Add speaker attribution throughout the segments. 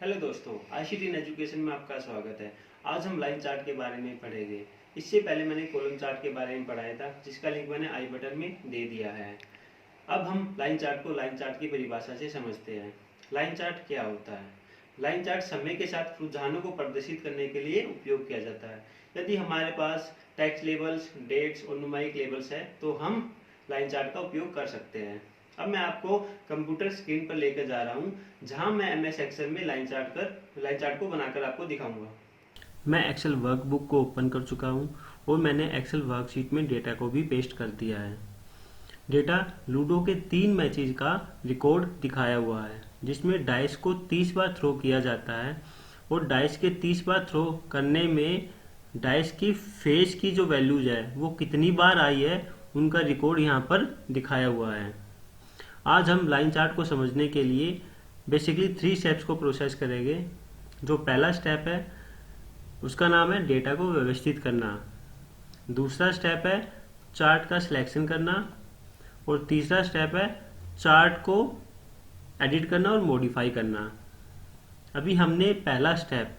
Speaker 1: Hello दोस्तों, ICT in education में आपका स्वागत है। आज हम लाइन चार्ट के बारे में पढ़ेंगे। इससे पहले मैंने कॉलम चार्ट के बारे में पढ़ाया था, जिसका लिंक मैंने आई बटन में दे दिया है। अब हम लाइन चार्ट को लाइन चार्ट की परिभाषा से समझते हैं। लाइन चार्ट क्या होता है? लाइन चार्ट समय के साथ रुझानों को प्रदर्शित करने के लिए उपयोग किया जाता है। यदि हमारे पास टेक्स्ट लेबल्स, डेट्स और न्यूमेरिक लेबल्स है तो हम लाइन चार्ट का उपयोग कर सकते हैं। अब मैं आपको कंप्यूटर स्क्रीन पर लेकर जा रहा हूँ, जहाँ मैं एमएस एक्सेल में लाइन चार्ट को बनाकर आपको दिखाऊंगा। मैं एक्सेल वर्कबुक को ओपन कर चुका हूँ और मैंने एक्सेल वर्कशीट में डेटा को भी पेस्ट कर दिया है। डेटा लूडो के 3 मैचेज का रिकॉर्ड दिखाया हुआ है, जिसमें डाइस को 30 बार थ्रो किया जाता है और डाइस के 30 बार थ्रो करने में डाइस की फेस की जो वैल्यूज है वो कितनी बार आई है, उनका रिकॉर्ड यहाँ पर दिखाया हुआ है। आज हम लाइन चार्ट को समझने के लिए बेसिकली 3 स्टेप्स को प्रोसेस करेंगे। जो पहला स्टेप है उसका नाम है डेटा को व्यवस्थित करना, दूसरा स्टेप है चार्ट का सिलेक्शन करना और तीसरा स्टेप है चार्ट को एडिट करना और मॉडिफाई करना। अभी हमने पहला स्टेप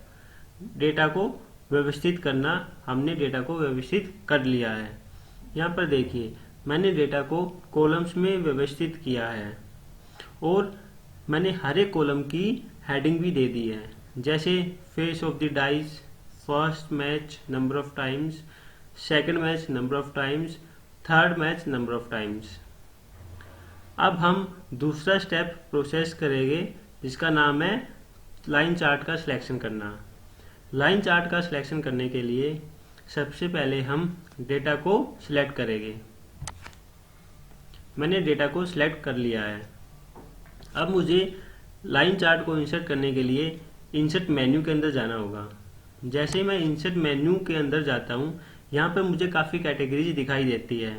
Speaker 1: डेटा को व्यवस्थित करना, हमने डेटा को व्यवस्थित कर लिया है। यहाँ पर देखिए, मैंने डेटा को कॉलम्स में व्यवस्थित किया है और मैंने हर एक कॉलम की हेडिंग भी दे दी है, जैसे face of the dice, first match number of times, second match number of times, third match number of times. अब हम दूसरा स्टेप प्रोसेस करेंगे, जिसका नाम है लाइन चार्ट का सिलेक्शन करना। लाइन चार्ट का सिलेक्शन करने के लिए सबसे पहले हम डेटा को सिलेक्ट करेंगे। मैंने डेटा को सिलेक्ट कर लिया है। अब मुझे लाइन चार्ट को इंसर्ट करने के लिए इंसर्ट मेन्यू के अंदर जाना होगा। जैसे मैं इंसर्ट मेन्यू के अंदर जाता हूँ, यहाँ पर मुझे काफ़ी कैटेगरीज दिखाई देती है।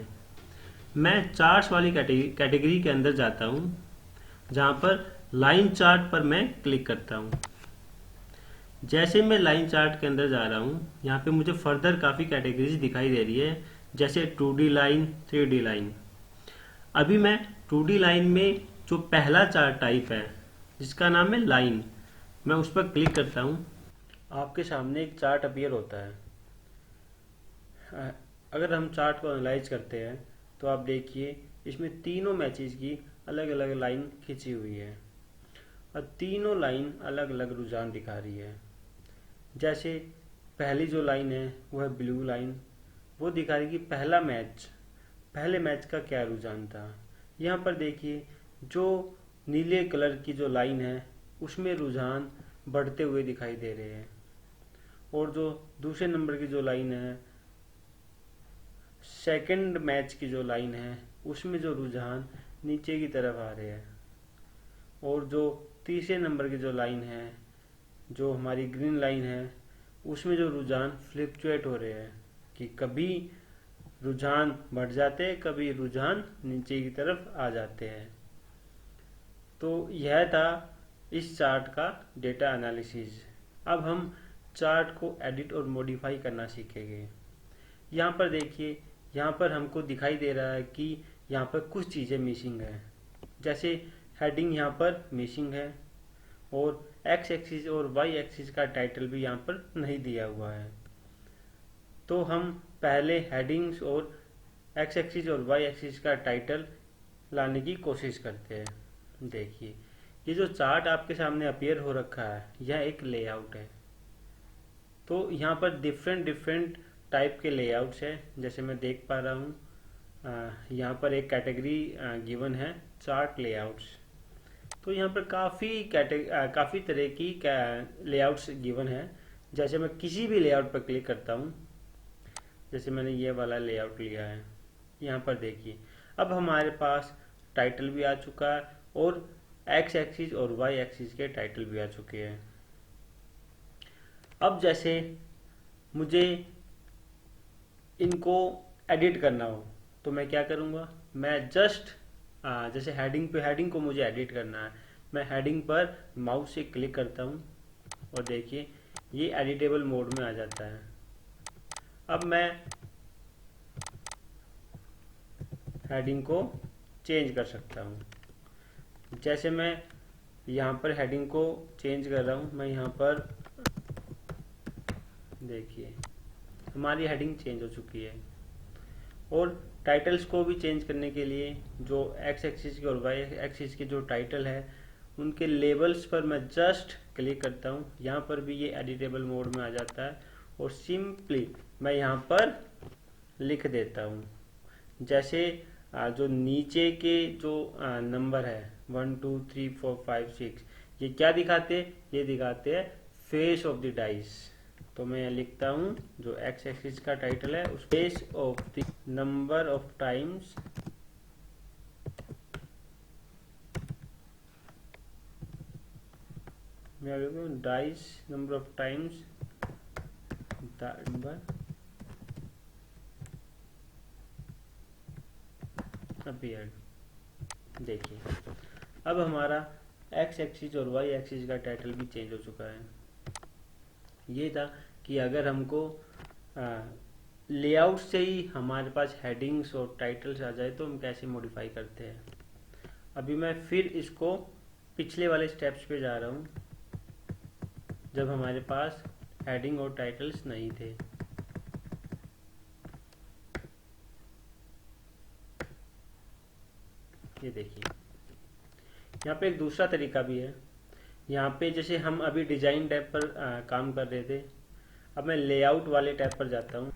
Speaker 1: मैं चार्ट्स वाली कैटेगरी के अंदर जाता हूँ, जहाँ पर लाइन चार्ट पर मैं क्लिक करता हूँ। जैसे मैं लाइन चार्ट के अंदर जा रहा हूँ, यहाँ पे मुझे फर्दर काफ़ी कैटेगरीज दिखाई दे रही है, जैसे 2D लाइन, 3D लाइन। अभी मैं 2D लाइन में जो पहला चार्ट टाइप है, जिसका नाम है लाइन, मैं उस पर क्लिक करता हूँ। आपके सामने एक चार्ट अपीयर होता है। अगर हम चार्ट को एनालाइज करते हैं तो आप देखिए, इसमें तीनों मैचेस की अलग अलग लाइन खींची हुई है और तीनों लाइन अलग अलग रुझान दिखा रही है। जैसे पहली जो लाइन है वो है ब्लू लाइन, वो दिखा रही कि पहले मैच का क्या रुझान था। यहाँ पर देखिए, जो नीले कलर की जो लाइन है उसमें रुझान बढ़ते हुए दिखाई दे रहे हैं और जो दूसरे नंबर की जो लाइन है, सेकंड मैच की जो लाइन है, उसमें जो रुझान नीचे की तरफ आ रहे हैं और जो तीसरे नंबर की जो लाइन है, जो हमारी ग्रीन लाइन है, उसमें जो रुझान फ्लक्चुएट हो रहे हैं कि कभी रुझान बढ़ जाते हैं, कभी रुझान नीचे की तरफ आ जाते हैं। तो यह था इस चार्ट का डेटा एनालिसिस। अब हम चार्ट को एडिट और मॉडिफाई करना सीखेंगे। यहाँ पर देखिए, यहाँ पर हमको दिखाई दे रहा है कि यहाँ पर कुछ चीज़ें मिसिंग है। जैसे हेडिंग यहाँ पर मिसिंग है और एक्स एक्सिस और वाई एक्सिस का टाइटल भी यहाँ पर नहीं दिया हुआ है। तो हम पहले हेडिंग्स और एक्स एक्सिस और वाई एक्सिस का टाइटल लाने की कोशिश करते हैं। देखिए, ये जो चार्ट आपके सामने अपीयर हो रखा है, यह एक लेआउट है। तो यहाँ पर डिफरेंट टाइप के लेआउट्स है, जैसे मैं देख पा रहा हूँ। यहाँ पर एक कैटेगरी गिवन है, चार्ट लेआउट्स। तो यहाँ पर काफ़ी तरह की लेआउट्स गिवन है। जैसे मैं किसी भी लेआउट पर क्लिक करता हूँ, जैसे मैंने ये वाला लेआउट लिया है, यहाँ पर देखिए, अब हमारे पास टाइटल भी आ चुका है और एक्स एक्सिस और वाई एक्सिस के टाइटल भी आ चुके हैं। अब जैसे मुझे इनको एडिट करना हो तो मैं क्या करूँगा, मैं जस्ट जैसे हेडिंग को मुझे एडिट करना है, मैं हेडिंग पर माउस से क्लिक करता हूँ और देखिए ये एडिटेबल मोड में आ जाता है। अब मैं हेडिंग को चेंज कर सकता हूँ। जैसे मैं यहाँ पर हेडिंग को चेंज कर रहा हूँ मैं। यहाँ पर देखिए हमारी हेडिंग चेंज हो चुकी है। और टाइटल्स को भी चेंज करने के लिए जो एक्स एक्सिस की और वाई एक्सिस की जो टाइटल है उनके लेबल्स पर मैं जस्ट क्लिक करता हूँ। यहाँ पर भी ये एडिटेबल मोड में आ जाता है और सिंपली मैं यहाँ पर लिख देता हूँ। जैसे जो नीचे के जो नंबर है 1 2 3 4 5 6 ये क्या दिखाते हैं? ये दिखाते हैं फेस ऑफ द डाइस। तो मैं लिखता हूँ जो एक्स एक्सिस का टाइटल है उस face of the number of times मैं लिखूँ dice number of times the number appeared. देखिए अब हमारा एक्स एक्सिस और वाई एक्सिस का टाइटल भी चेंज हो चुका है। ये था कि अगर हमको लेआउट से ही हमारे पास हेडिंग्स और टाइटल्स आ जाए तो हम कैसे मॉडिफाई करते हैं। अभी मैं फिर इसको पिछले वाले स्टेप्स पे जा रहा हूँ जब हमारे पास हेडिंग और टाइटल्स नहीं थे। ये देखिए यहाँ पे एक दूसरा तरीका भी है। यहाँ पे जैसे हम अभी डिजाइन टैब पर काम कर रहे थे, अब मैं लेआउट वाले टैब पर जाता हूँ।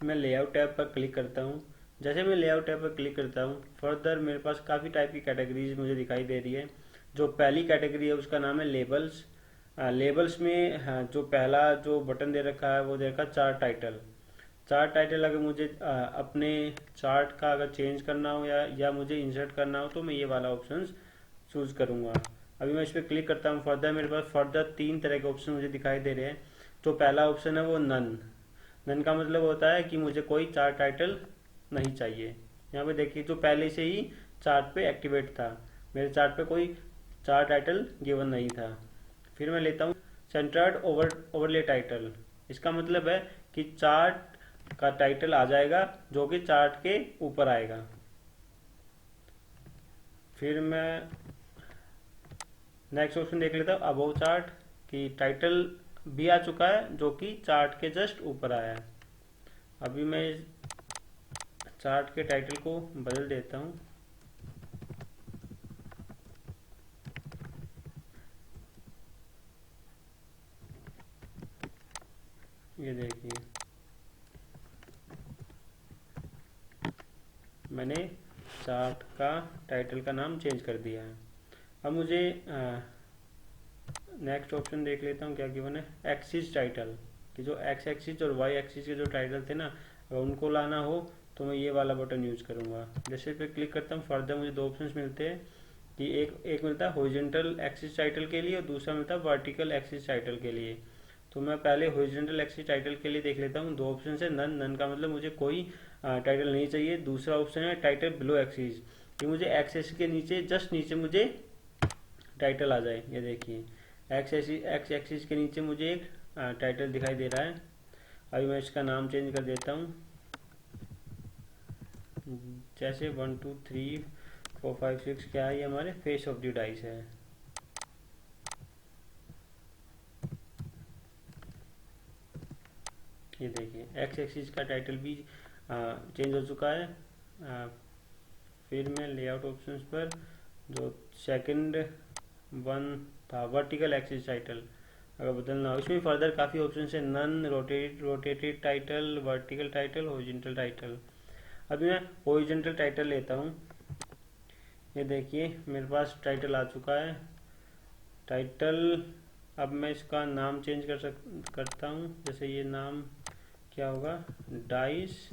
Speaker 1: मैं लेआउट टैब पर क्लिक करता हूँ। जैसे मैं लेआउट टैब पर क्लिक करता हूँ फर्दर मेरे पास काफ़ी टाइप की कैटेगरीज मुझे दिखाई दे रही है। जो पहली कैटेगरी है उसका नाम है लेबल्स। लेबल्स में जो पहला जो बटन दे रखा है वो दे रखा है चार्ट टाइटल। चार्ट टाइटल अगर मुझे अपने चार्ट का अगर चेंज करना हो या मुझे इंसर्ट करना हो तो मैं ये वाला ऑप्शन चूज करूँगा। अभी मैं इस पर क्लिक करता हूँ फर्दर मेरे पास फर्दर 3 तरह के ऑप्शन मुझे दिखाई दे रहे हैं। जो पहला ऑप्शन है वो नन। नन का मतलब होता है कि मुझे कोई चार्ट टाइटल नहीं चाहिए। यहाँ पे देखिए जो पहले से ही चार्ट पे एक्टिवेट था, मेरे चार्ट पे कोई चार्ट टाइटल गिवन नहीं था। फिर मैं लेता हूँ सेंटर्ड ओवरले टाइटल। इसका मतलब है कि चार्ट का टाइटल आ जाएगा जो कि चार्ट के ऊपर आएगा। फिर मैं नेक्स्ट ऑप्शन देख लेता हूँ अबव चार्ट की टाइटल भी आ चुका है जो कि चार्ट के जस्ट ऊपर आया है। अभी मैं चार्ट के टाइटल को बदल देता हूँ। ये देखिए मैंने चार्ट का टाइटल का नाम चेंज कर दिया है। अब मुझे नेक्स्ट ऑप्शन देख लेता हूँ क्या गिवन है एक्सिस टाइटल कि जो एक्स एक्सिस और वाई एक्सिस के जो टाइटल थे ना अगर उनको लाना हो तो मैं ये वाला बटन यूज करूँगा। जैसे पे क्लिक करता हूँ फर्दर मुझे 2 ऑप्शंस मिलते हैं कि एक मिलता है हॉरिजॉन्टल एक्सिस टाइटल के लिए और दूसरा मिलता है वर्टिकल एक्सिस टाइटल के लिए। तो मैं पहले हॉरिजॉन्टल एक्सिस टाइटल के लिए देख लेता हूँ। 2 ऑप्शन है नन का मतलब मुझे कोई टाइटल नहीं चाहिए। दूसरा ऑप्शन है टाइटल बिलो एक्सिस कि मुझे एक्सिस के नीचे जस्ट नीचे मुझे टाइटल आ जाए। ये देखिए एक्स एक्सिस के नीचे मुझे एक टाइटल दिखाई दे रहा है। अभी मैं इसका नाम चेंज कर देता हूँ। जैसे 1 2 3 4 5 6 क्या है, ये हमारे फेस ऑफ द डाइस है। ये देखिए एक्स एक्सिस का टाइटल भी चेंज हो चुका है। फिर मैं लेआउट ऑप्शंस पर जो सेकंड वन था वर्टिकल एक्सिस टाइटल अगर बदलना हो, इसमें फर्दर काफ़ी ऑप्शन है none, rotated title, vertical title, horizontal title. अभी मैं हॉरिजॉन्टल टाइटल लेता हूँ। ये देखिए मेरे पास टाइटल आ चुका है। टाइटल अब मैं इसका नाम चेंज करता हूँ। जैसे ये नाम क्या होगा dice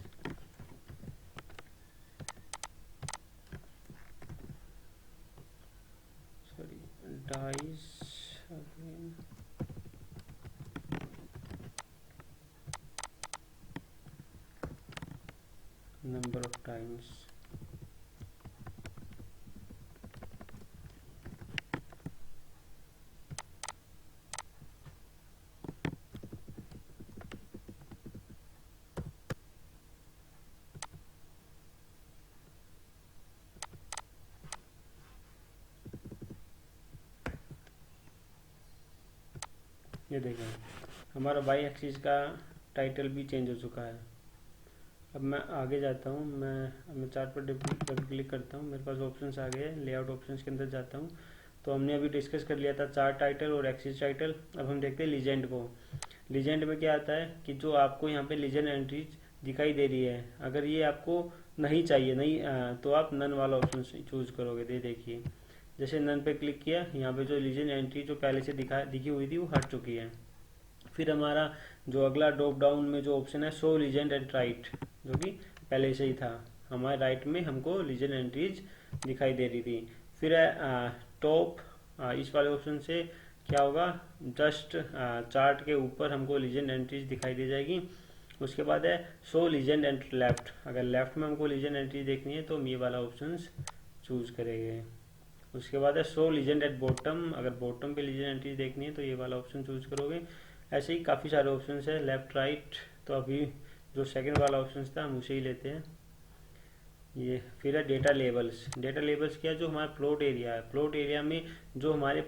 Speaker 1: dice number of times.
Speaker 2: ये देखें हमारा वाई एक्सिस का टाइटल भी चेंज हो चुका है। अब मैं आगे जाता हूँ, मैं चार्ट पर डबल क्लिक करता हूँ, मेरे पास ऑप्शंस आ गए, लेआउट ऑप्शंस के अंदर जाता हूँ। तो हमने अभी डिस्कस कर लिया था चार्ट टाइटल और एक्सिस टाइटल। अब हम देखते हैं लीजेंड को। लीजेंड में क्या आता है कि जो आपको यहाँ पे लीजेंड एंट्रीज दिखाई दे रही है, अगर ये आपको नहीं चाहिए, नहीं तो आप नन वाला ऑप्शन चूज करोगे। देखिए जैसे नन पे क्लिक किया, यहाँ पे जो लीजेंड एंट्री जो पहले से दिखी हुई थी वो हट चुकी है। फिर हमारा जो अगला ड्रॉप डाउन में जो ऑप्शन है शो लीजेंड एट राइट, जो कि पहले से ही था, हमारे राइट में हमको लीजेंड एंट्रीज दिखाई दे रही थी। फिर है टॉप, इस वाले ऑप्शन से क्या होगा, जस्ट चार्ट के ऊपर हमको लीजेंड एंट्रीज दिखाई दे जाएगी। उसके बाद है शो लीजेंड एंड लेफ्ट, अगर लेफ्ट में हमको लीजेंड एंट्री देखनी है तो हम ये वाला ऑप्शन चूज करेंगे। उसके बाद है शो लीजेंड एट बॉटम, अगर बॉटम पे लीजेंड एंट्रीज देखनी है तो ये वाला ऑप्शन चूज करोगे। ऐसे ही काफ़ी सारे ऑप्शन है, लेफ्ट राइट। तो अभी जो सेकंड वाला ऑप्शन था हम उसे ही लेते हैं ये। फिर है डेटा लेबल्स। डेटा लेबल्स क्या है, जो हमारा प्लॉट एरिया है, प्लॉट एरिया में जो हमारे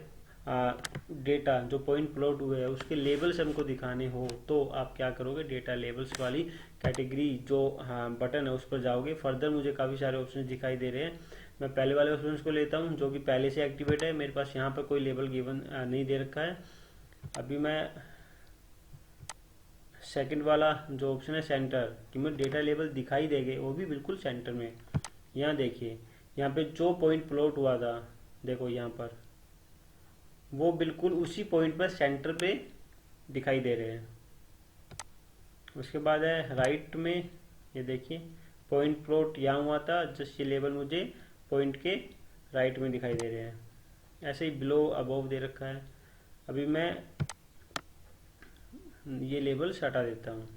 Speaker 2: डेटा जो पॉइंट प्लॉट हुए हैं उसके लेबल्स हमको दिखाने हो तो आप क्या करोगे, डेटा लेबल्स वाली कैटेगरी जो बटन है उस पर जाओगे। फर्दर मुझे काफ़ी सारे ऑप्शन दिखाई दे रहे हैं, मैं पहले वाले ऑप्शन को लेता हूँ जो कि पहले से एक्टिवेट है, मेरे पास यहाँ पर कोई लेबल गिवन नहीं दे रखा है। अभी मैं सेकंड वाला जो ऑप्शन है सेंटर, कि मुझे डेटा लेबल दिखाई देंगे वो भी बिल्कुल सेंटर में। यहाँ देखिए, यहाँ पे जो पॉइंट प्लॉट हुआ था, देखो यहाँ पर वो बिल्कुल उसी पॉइंट पर सेंटर पे दिखाई दे रहे हैं। उसके बाद है राइट में, ये देखिए पॉइंट प्लॉट यहाँ हुआ था, जस्ट ये लेबल मुझे पॉइंट के राइट में दिखाई दे रहे हैं। ऐसे ही बिलो अबव दे रखा है। अभी मैं ये लेबल्स हटा देता हूँ।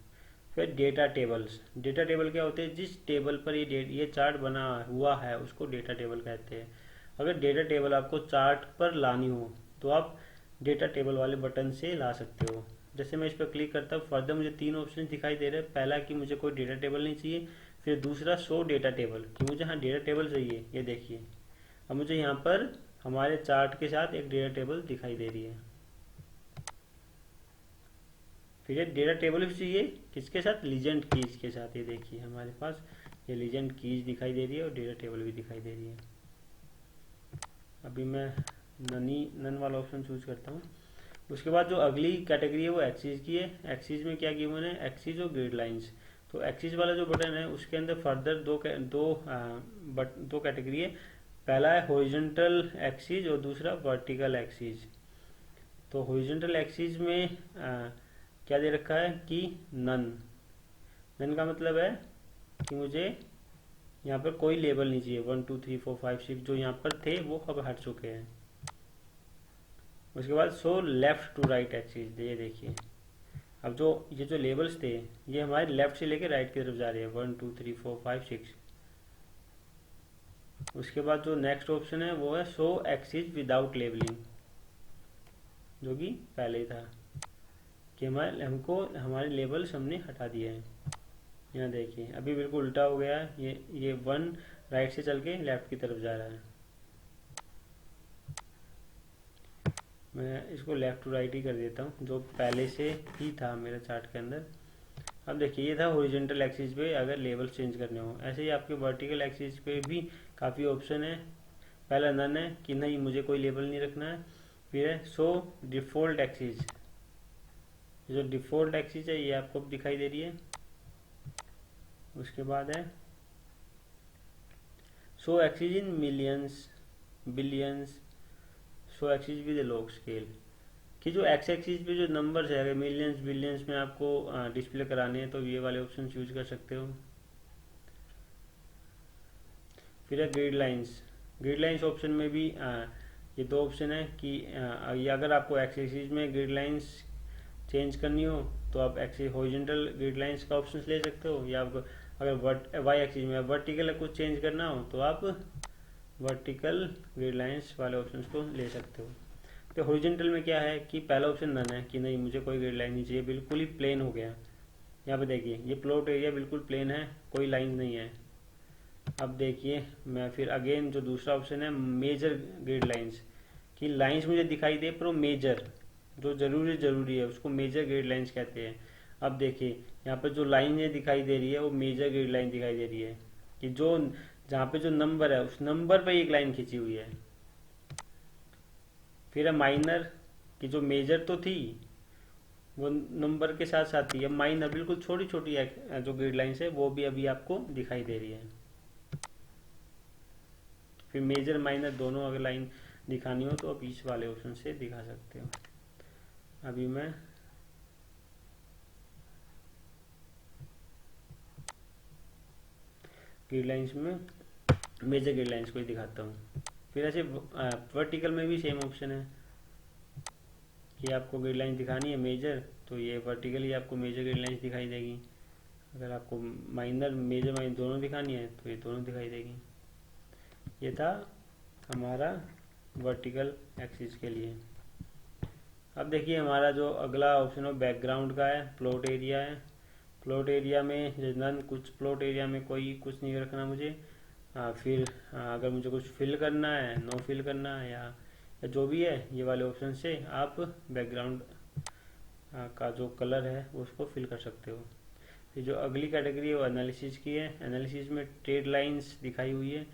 Speaker 2: फिर डेटा टेबल्स। डेटा टेबल क्या होते हैं, जिस टेबल पर ये चार्ट बना हुआ है उसको डेटा टेबल कहते हैं। अगर डेटा टेबल आपको चार्ट पर लानी हो तो आप डेटा टेबल वाले बटन से ला सकते हो। जैसे मैं इस पर क्लिक करता हूँ, फर्दर मुझे 3 ऑप्शन दिखाई दे रहे हैं। पहला कि मुझे कोई डेटा टेबल नहीं चाहिए, फिर दूसरा शो डेटा टेबल, कि मुझे हाँ डेटा टेबल चाहिए। ये देखिए अब मुझे यहाँ पर हमारे चार्ट के साथ एक डेटा टेबल दिखाई दे रही है। फिर ये डेटा टेबल भी चाहिए किसके साथ, लीजेंड कीज के साथ। ये देखिए हमारे पास ये लीजेंड कीज दिखाई दे रही है और डेटा टेबल भी दिखाई दे रही है। अभी मैं नन वाला ऑप्शन चूज करता हूँ। उसके बाद जो अगली कैटेगरी है वो एक्सिस की है। एक्सिस में क्या गिवन है, एक्सिस और ग्रिड लाइंस। तो एक्सिस वाला जो बटन है उसके अंदर फर्दर दो कैटेगरी है। पहला है हॉरिजॉन्टल एक्सिस और दूसरा वर्टिकल एक्सिस। तो हॉरिजॉन्टल एक्सिस में क्या दे रखा है कि नन। नन का मतलब है कि मुझे यहाँ पर कोई लेबल नहीं चाहिए। 1 2 3 4 5 6 जो यहाँ पर थे वो अब हट चुके हैं। उसके बाद show left to right axis, ये देखिए अब ये जो लेबल्स थे ये हमारे लेफ्ट से लेके राइट की तरफ जा रहे हैं, 1 2 3 4 5 6। उसके बाद जो नेक्स्ट ऑप्शन है वो है शो एक्सिस विदाउट लेबलिंग, जो कि पहले ही था, कि हमको हमारे लेबल्स हमने हटा दिए हैं। यहाँ देखिए अभी बिल्कुल उल्टा हो गया है, ये 1 राइट से चल के लेफ्ट की तरफ जा रहा है। मैं इसको लेफ्ट टू राइट ही कर देता हूँ, जो पहले से ही था मेरे चार्ट के अंदर। अब देखिए ये था हॉरिजॉन्टल एक्सिस पे अगर लेवल चेंज करने हो। ऐसे ही आपके वर्टिकल एक्सिस पे भी काफ़ी ऑप्शन है। पहला नन है कि नहीं मुझे कोई लेबल नहीं रखना है। फिर है शो डिफ़ॉल्ट एक्सिस, जो डिफ़ॉल्ट एक्सिस है ये आपको दिखाई दे रही है। उसके बाद है show axis in millions billions, show axis with log scale, कि जो एक्स एक्सिस पे जो नंबर्स है अगर मिलियंस बिलियंस में आपको डिस्प्ले कराने हैं तो ये वाले ऑप्शन यूज कर सकते हो। फिर है grid lines. Grid lines option में भी ये 2 ऑप्शन है कि ये अगर आपको एक्स एक्सिस में ग्रिड लाइंस चेंज करनी हो तो आप एक्सिस हॉरिजॉन्टल ग्रिड लाइंस का ऑप्शन ले सकते हो, या आपको अगर वाई एक्सिस में वर्टिकल कुछ चेंज करना हो तो आप वर्टिकल ग्रिड लाइंस वाले ऑप्शन को ले सकते हो। तो हॉरिजॉन्टल में क्या है कि पहला ऑप्शन नन है कि नहीं मुझे कोई ग्रिड लाइन नहीं चाहिए, बिल्कुल ही प्लेन हो गया। यहाँ पे देखिए ये प्लॉट एरिया बिल्कुल प्लेन है, कोई लाइन नहीं है। अब देखिए मैं फिर अगेन जो दूसरा ऑप्शन है मेजर ग्रिड लाइंस, कि लाइंस मुझे दिखाई दे पर वो मेजर, जो जरूरी है उसको मेजर ग्रिड लाइंस कहते हैं। अब देखिए यहाँ पे जो लाइनें दिखाई दे रही है वो मेजर ग्रिड लाइन दिखाई दे रही है, कि जो जहाँ पे जो नंबर है उस नंबर पे एक लाइन खींची हुई है। फिर है माइनर, कि जो मेजर तो थी वो नंबर के साथ साथ ही है, माइनर बिल्कुल छोटी छोटी जो ग्रिड लाइंस है वो भी अभी आपको दिखाई दे रही है। फिर मेजर माइनर दोनों अगर लाइन दिखानी हो तो आप इस वाले ऑप्शन से दिखा सकते हो। अभी मैं ग्रिड लाइंस में मेजर ग्रिड लाइंस को ही दिखाता हूँ। फिर ऐसे वर्टिकल में भी सेम ऑप्शन है कि आपको ग्रिड लाइन दिखानी है मेजर, तो ये वर्टिकली आपको मेजर ग्रिड लाइंस दिखाई देगी। अगर आपको माइनर मेजर माइनर दोनों दिखानी है तो ये दोनों दिखाई देगी। ये था हमारा वर्टिकल एक्सिस के लिए। अब देखिए हमारा जो अगला ऑप्शन है बैकग्राउंड का है, प्लॉट एरिया है। प्लॉट एरिया में नन, कुछ प्लॉट एरिया में कोई कुछ नहीं रखना मुझे। फिर अगर मुझे कुछ फिल करना है, नो फिल करना है या जो भी है, ये वाले ऑप्शन से आप बैकग्राउंड का जो कलर है उसको फिल कर सकते हो। फिर जो अगली कैटेगरी है वो एनालिसिस की है। एनालिसिस में ट्रेड लाइंस दिखाई हुई है।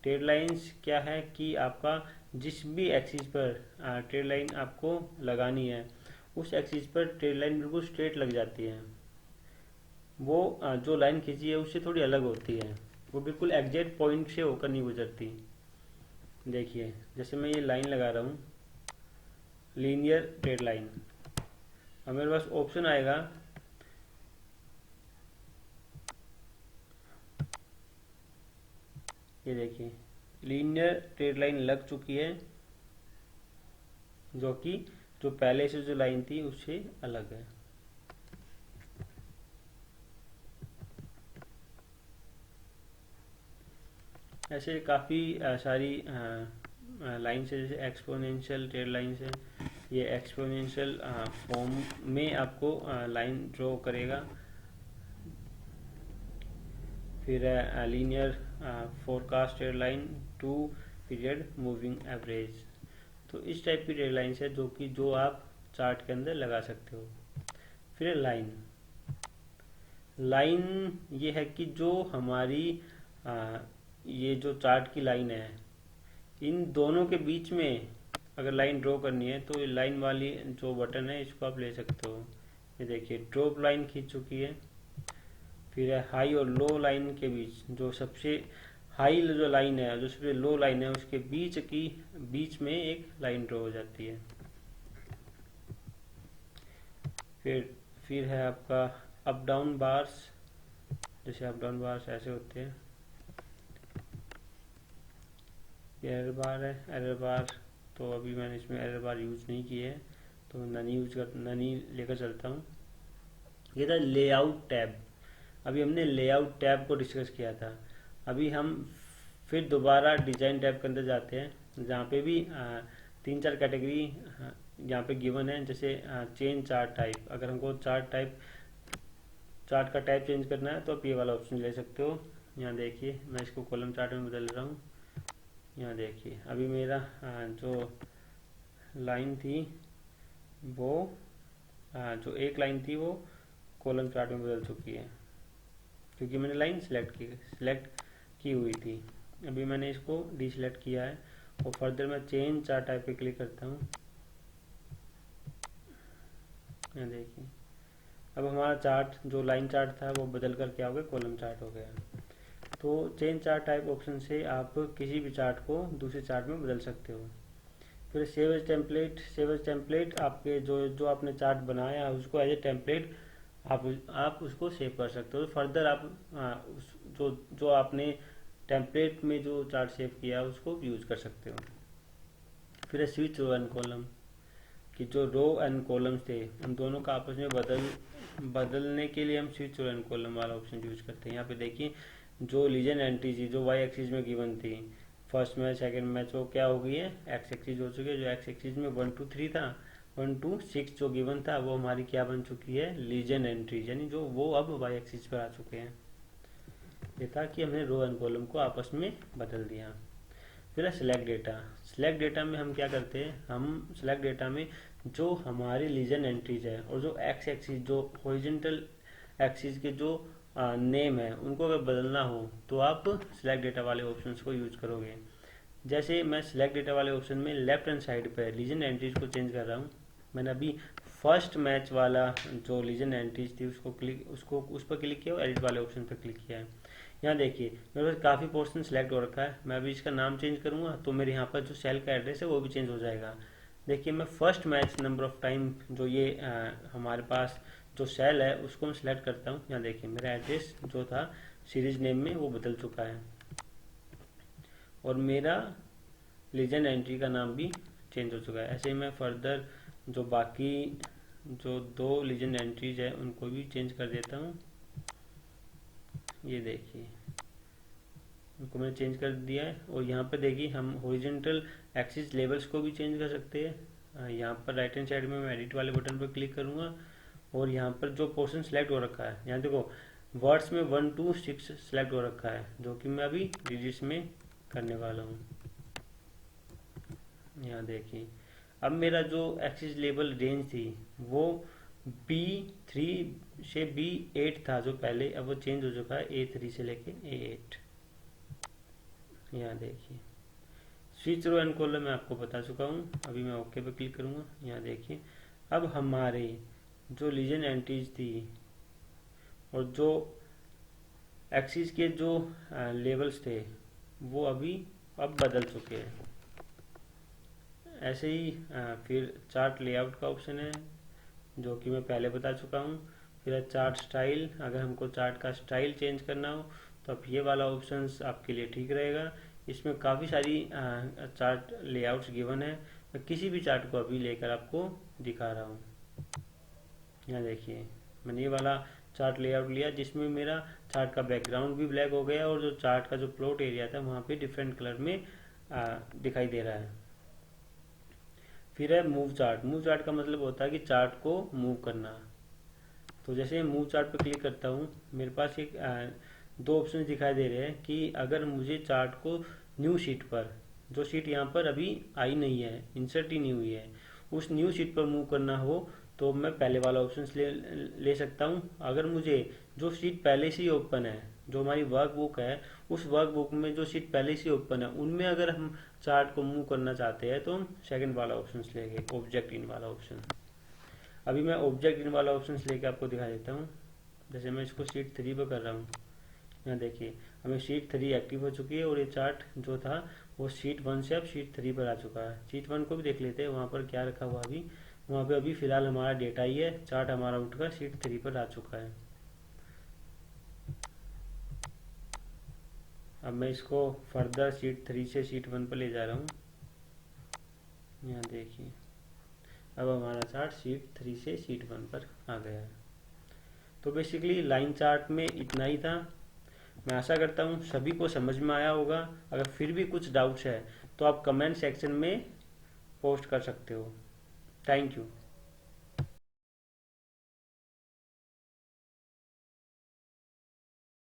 Speaker 2: ट्रेड लाइंस क्या है कि आपका जिस भी एक्सिस पर ट्रेड लाइन आपको लगानी है उस एक्सिस पर ट्रेड लाइन बिल्कुल स्ट्रेट लग जाती है। वो जो लाइन खींची है उससे थोड़ी अलग होती है, वो बिल्कुल एग्जैक्ट पॉइंट से होकर नहीं गुजरती। देखिए जैसे मैं ये लाइन लगा रहा हूँ, लीनियर ट्रेड लाइन, अब मेरे पास ऑप्शन आएगा ये देखिए लीनियर ट्रेड लाइन लग चुकी है, जो कि जो पहले से जो लाइन थी उससे अलग है। ऐसे काफ़ी सारी लाइन्स है, जैसे एक्सपोनेंशियल ट्रेड लाइन्स है। ये एक्सपोनेंशियल फॉर्म में आपको लाइन ड्रॉ करेगा। फिर है linear forecast trade line two period moving average. तो इस टाइप की ट्रेड लाइन्स है जो आप चार्ट के अंदर लगा सकते हो। फिर है लाइन। लाइन ये है कि जो हमारी ये जो चार्ट की लाइन है इन दोनों के बीच में अगर लाइन ड्रॉ करनी है तो ये लाइन वाली जो बटन है इसको आप ले सकते हो। ये देखिए ड्रॉप लाइन खींच चुकी है। फिर है हाई और लो लाइन के बीच, जो सबसे हाई जो लाइन है जो सबसे लो लाइन है उसके बीच में एक लाइन ड्रॉ हो जाती है। फिर है आपका अप डाउन बार्स, जैसे अप डाउन बार्स ऐसे होते हैं। ये एरर बार है। एरर बार तो अभी मैंने इसमें एरर बार यूज नहीं किए है तो ननी लेकर चलता हूँ। ये था लेआउट टैब। अभी हमने लेआउट टैब को डिस्कस किया था। अभी हम फिर दोबारा डिजाइन टैब के अंदर जाते हैं, जहाँ पे भी 3-4 कैटेगरी यहाँ पे गिवन है। जैसे चेंज चार्ट टाइप, अगर हमको चार्ट का टाइप चेंज करना है तो आप ये वाला ऑप्शन ले सकते हो। यहाँ देखिए मैं इसको कॉलम चार्ट में बदल रहा हूँ। यहाँ देखिए अभी मेरा जो लाइन थी वो जो एक लाइन थी वो कॉलम चार्ट में बदल चुकी है, क्योंकि मैंने लाइन सिलेक्ट की हुई थी। अभी मैंने इसको डीसिलेक्ट किया है और फर्दर मैं चेंज चार्ट टाइप पे क्लिक करता हूँ। यहाँ देखिए अब हमारा चार्ट जो लाइन चार्ट था वो बदल कर क्या हो गया, कॉलम चार्ट हो गया। तो चेंज चार्ट टाइप ऑप्शन से आप किसी भी चार्ट को दूसरे चार्ट में बदल सकते हो। फिर सेव एज टेम्पलेट आपके जो आपने चार्ट बनाया है उसको एज ए टेम्पलेट आप उसको सेव कर सकते हो। फर्दर आप जो आपने टेम्पलेट में जो चार्ट सेव किया है उसको यूज कर सकते हो। फिर स्विच रो एंड कॉलम, कि जो रो एंड कॉलम्स थे उन दोनों का आपस में बदलने के लिए हम स्विच रो एंड कॉलम वाला ऑप्शन यूज करते हैं। यहाँ पे देखिए जो लीजेंड एंट्री थी जो वाई एक्सिस में गिवन थी, फर्स्ट मैच सेकंड मैच वो क्या हो गई है, एक्स एक्सिस हो चुकी है। जो एक्स एक्सिस में 1 2 3 था, 1 2 6 जो गिवन था वो हमारी क्या बन चुकी है, लीजेंड एंट्री, यानी जो वो अब वाई एक्सिस पर आ चुके हैं। ये था कि हमने रो एंड कॉलम को आपस में बदल दिया। फिर है सिलेक्ट डेटा। सिलेक्ट डेटा में हम क्या करते हैं, हम सिलेक्ट डेटा में जो हमारी लीजन एंट्रीज है और जो एक्स एक्सिस, जो हॉरिजॉन्टल एक्सिस के जो नेम है, उनको अगर बदलना हो तो आप सिलेक्ट डेटा वाले ऑप्शंस को यूज करोगे। जैसे मैं सिलेक्ट डेटा वाले ऑप्शन में लेफ्ट हैंड साइड पर लीजन एंट्रीज को चेंज कर रहा हूँ। मैंने अभी फर्स्ट मैच वाला जो लीजन एंट्रीज थी उसको उस पर क्लिक किया और एडिट वाले ऑप्शन पर क्लिक किया है। यहाँ देखिए मेरे पास काफ़ी पोर्शन सिलेक्ट हो रखा है। मैं अभी इसका नाम चेंज करूँगा तो मेरे यहाँ पर जो सेल का एड्रेस है वो भी चेंज हो जाएगा। देखिए मैं first match number of time जो ये हमारे पास जो सेल है उसको मैं सिलेक्ट करता हूँ। यहाँ देखिए मेरा एड्रेस जो था सीरीज नेम में वो बदल चुका है और मेरा लीजन एंट्री का नाम भी चेंज हो चुका है। ऐसे ही मैं फर्दर जो बाकी जो 2 लीजन एंट्रीज है उनको भी चेंज कर देता हूँ। ये देखिए उनको मैंने चेंज कर दिया है। और यहाँ पर देखिए हम हॉरिजॉन्टल एक्सिस लेवल्स को भी चेंज कर सकते हैं। यहाँ पर राइट हैंड साइड में मैं एडिट वाले बटन पर क्लिक करूँगा और यहाँ पर जो पोर्शन सेलेक्ट हो रखा है, यहाँ देखो वर्ड्स में 1 to 6 सेलेक्ट हो रखा है, जो कि मैं अभी डिजिट्स में करने वाला हूँ। यहाँ देखिए अब मेरा जो एक्सिस लेवल रेंज थी वो B3 से B8 था जो पहले, अब वो चेंज हो चुका है A3 से लेके A8। यहाँ देखिए स्विच रो एंड कॉलम मैं आपको बता चुका हूँ। अभी मैं ओके पे क्लिक करूँगा। यहाँ देखिए अब हमारे जो लीजन एंट्रीज थी और जो एक्सिस के जो लेवल्स थे वो अब बदल चुके हैं। ऐसे ही फिर चार्ट लेआउट का ऑप्शन है जो कि मैं पहले बता चुका हूँ। फिर है चार्ट स्टाइल, अगर हमको चार्ट का स्टाइल चेंज करना हो तो अब ये वाला ऑप्शंस आपके लिए ठीक रहेगा। इसमें काफ़ी सारी चार्ट लेआउट्स गिवन है। मैं किसी भी चार्ट को अभी लेकर आपको दिखा रहा हूँ। यहाँ देखिए मैंने ये वाला चार्ट लेआउट लिया जिसमें मेरा चार्ट का बैकग्राउंड भी ब्लैक हो गया और जो चार्ट का जो प्लॉट एरिया था वहाँ पे डिफरेंट कलर में दिखाई दे रहा है। फिर है मूव चार्ट। मूव चार्ट का मतलब होता है कि चार्ट को मूव करना। तो जैसे मूव चार्ट पर क्लिक करता हूँ मेरे पास एक 2 ऑप्शन दिखाई दे रहे हैं कि अगर मुझे चार्ट को न्यू शीट पर, जो शीट यहाँ पर अभी आई नहीं है, इंसर्ट ही नहीं हुई है, उस न्यू शीट पर मूव करना हो तो मैं पहले वाला ऑप्शन ले सकता हूँ। अगर मुझे जो शीट पहले से ही ओपन है, जो हमारी वर्कबुक है, उस वर्कबुक में जो शीट पहले से ओपन है उनमें अगर हम चार्ट को मूव करना चाहते हैं तो हम सेकंड वाला ऑप्शन लेंगे, ऑब्जेक्ट इन वाला ऑप्शन। अभी मैं ऑब्जेक्ट इन वाला ऑप्शन लेके आपको दिखा देता हूँ। जैसे मैं इसको शीट 3 पर कर रहा हूँ। यहाँ देखिए हमें शीट 3 एक्टिव हो चुकी है और ये चार्ट जो था वो शीट 1 से अब शीट 3 पर आ चुका है। शीट 1 को भी देख लेते हैं वहाँ पर क्या रखा हुआ अभी। वहाँ पे अभी फिलहाल हमारा डेटा ही है, चार्ट हमारा उठकर शीट 3 पर आ चुका है। अब मैं इसको फर्दर शीट 3 से शीट 1 पर ले जा रहा हूँ। यहाँ देखिए अब हमारा चार्ट शीट 3 से शीट 1 पर आ गया है। तो बेसिकली लाइन चार्ट में इतना ही था। मैं आशा करता हूँ सभी को समझ में आया होगा। अगर फिर भी कुछ डाउट्स है तो आप कमेंट सेक्शन में पोस्ट कर सकते हो। Thank you.